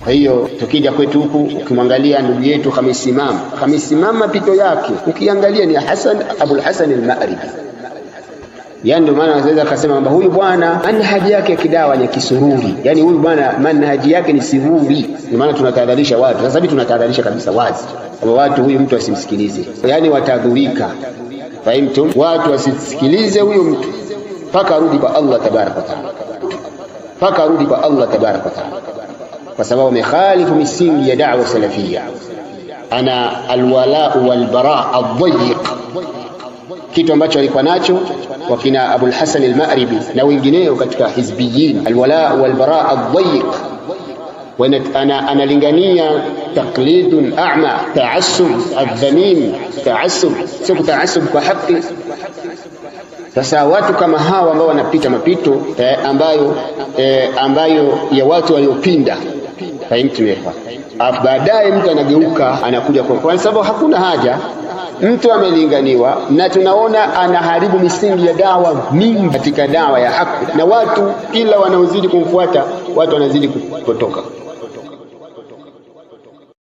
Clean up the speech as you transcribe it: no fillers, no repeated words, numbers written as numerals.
Kwa hiyo tukija kwetu huku, ukimwangalia ndugu yetu Khamis Imam mapito yake ukiangalia ni Abul Hasan al-Ma'ribi. Yani ndio maana anaweza kusema kwamba huyu bwana manhaji yake kidawa ni kisururi. Yani huyu bwana manhaji yake ni siruri. Ndio maana tunatahadharisha watu. Sasa hivi tunatahadharisha kabisa wazi kwamba watu huyu mtu asimsikilize. Yani watadhurika. Fahamtum? Watu wasisikilize huyu mtu mpaka arudi kwa Allah tabaraka wa taala. Mpaka arudi kwa Allah tabaraka wa taala. Kwa sababu amekhalifu misingi ya da'wa salafia. Ana alwala walbara adhayiq, kitu ambacho alikuwa nacho wakina Abul Hasan al-Ma'ribi na wengineo katika hizbiyin, alwala walbara adhayiq. Ana analingania taqlidun a'ma, ta'assub adhamim, ta'assub sio ta'assub kwa haki. Sasa watu kama hawa ambao wanapita mapito ambayo ya watu waliopinda, fahamtumeka, baadaye mtu anageuka anakuja kwa sababu hakuna haja. Mtu amelinganiwa na tunaona anaharibu misingi ya dawa mingi katika dawa ya haki, na watu kila wanaozidi kumfuata watu wanazidi kupotoka.